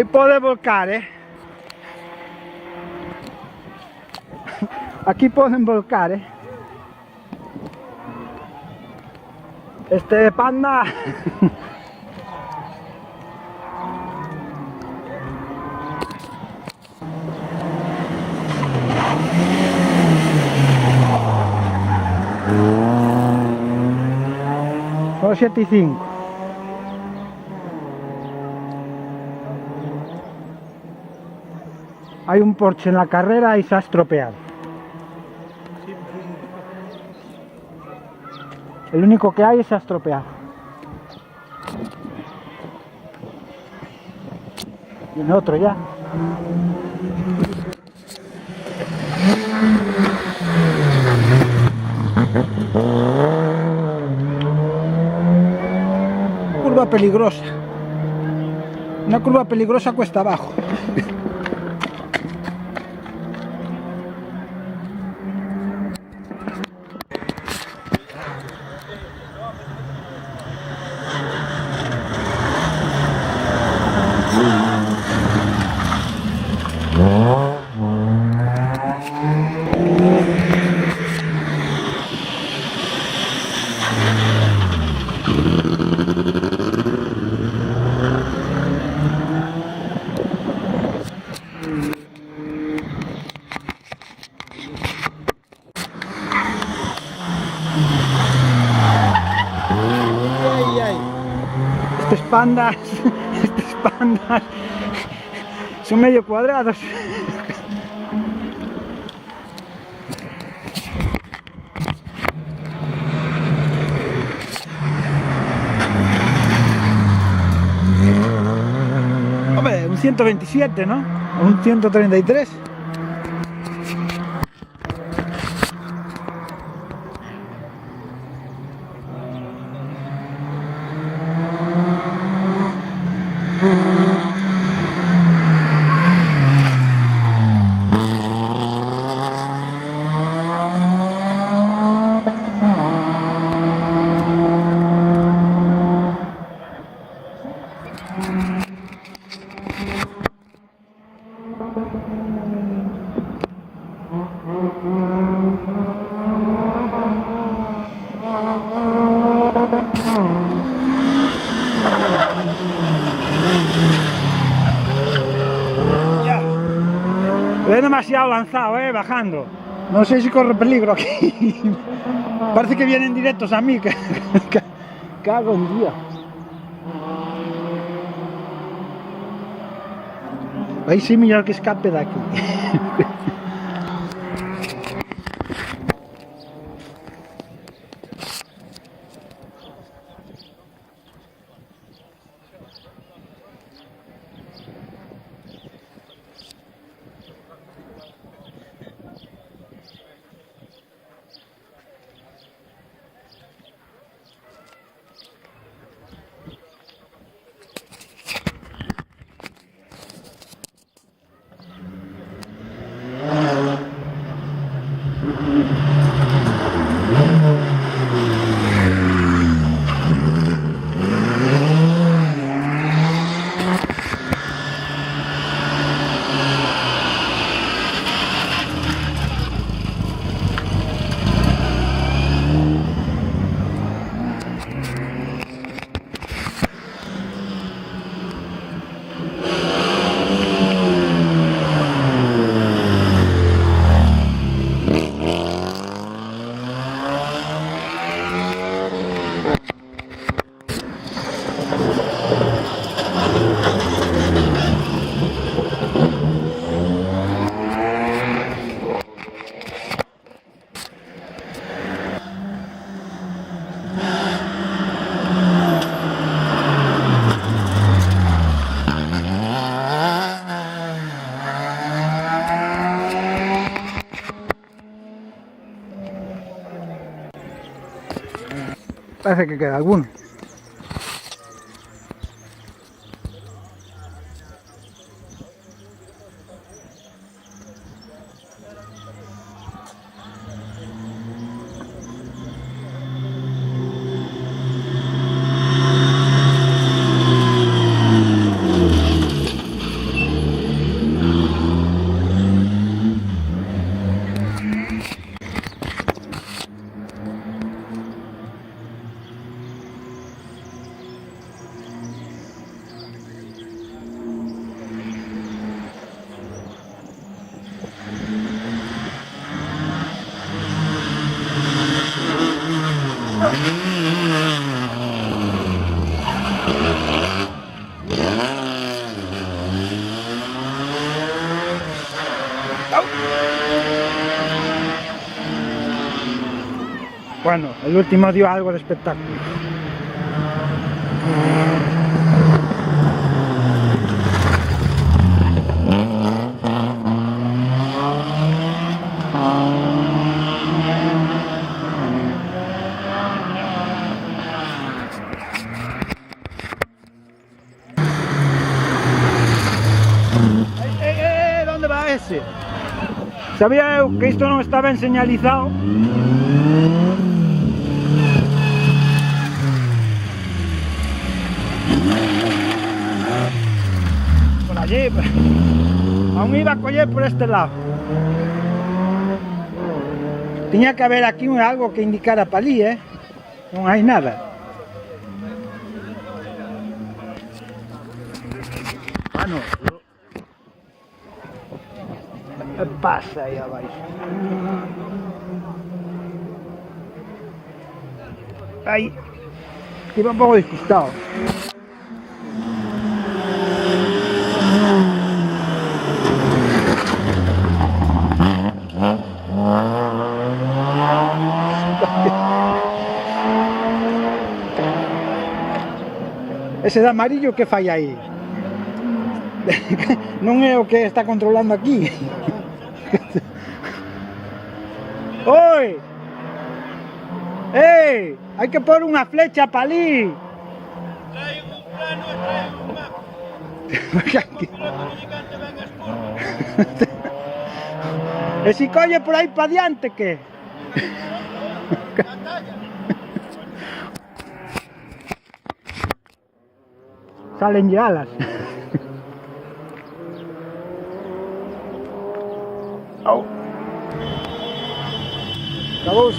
Ahí puede volcar, Aquí pueden volcar, Este panda. Son 7:05. Hay un Porsche en la carrera y se ha estropeado. El único que hay se ha estropeado. Viene otro ya. Curva peligrosa. Una curva peligrosa cuesta abajo. Estos pandas son medio cuadrados. Hombre, un 127, ¿no? O un 133. Ve demasiado lanzado, bajando. No sé si corre peligro aquí. Parece que vienen directos a mí. Cago en día. Ahí sí, mira que escape de aquí. Parece que queda alguno. Bueno, el último dio algo de espectáculo. ¿Dónde va ese? Sabía yo que esto no estaba señalizado. Por allí, aún iba a coger por este lado. Tenía que haber aquí algo que indicara para allí, ¿eh? No hay nada. Bueno, ¿qué pasa ahí abajo? Ahí, iba un poco disgustado. Ese de amarillo que falla aí? Non é o que está controlando aquí. Oi! Ei! Hai que pôr unha flecha para ali. Trae un plano e trae un mapa. E si colle por aí para diante, que? Salen ya alas. Oh. Vamos.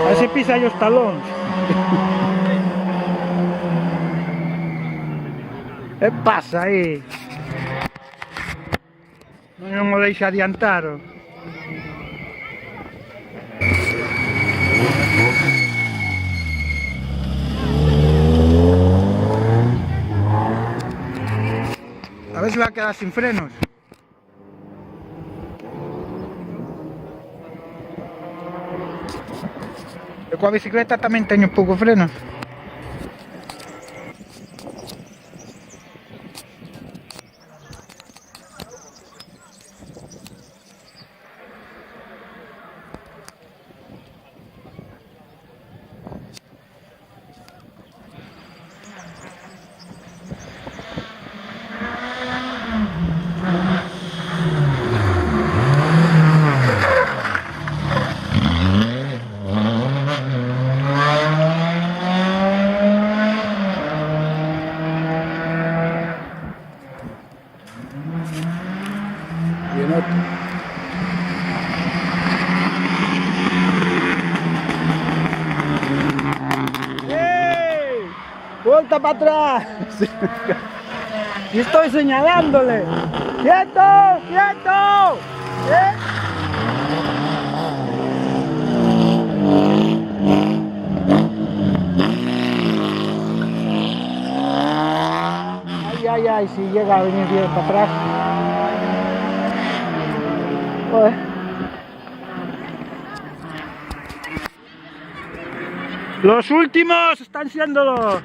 A ver si pisa los talones. ¿Qué pasa aí? Non me deixa adiantar. A ver si va a quedar sin frenos. Eu coa bicicleta tamén teño pouco frenos. Bien otro. ¡Ey! ¡Vuelta para atrás! Y estoy señalándole. ¡Quieto! ¡Quieto! ¿Eh? Ay, ay, ay, si llega a venir bien para atrás. Joder. Los últimos están siendo los...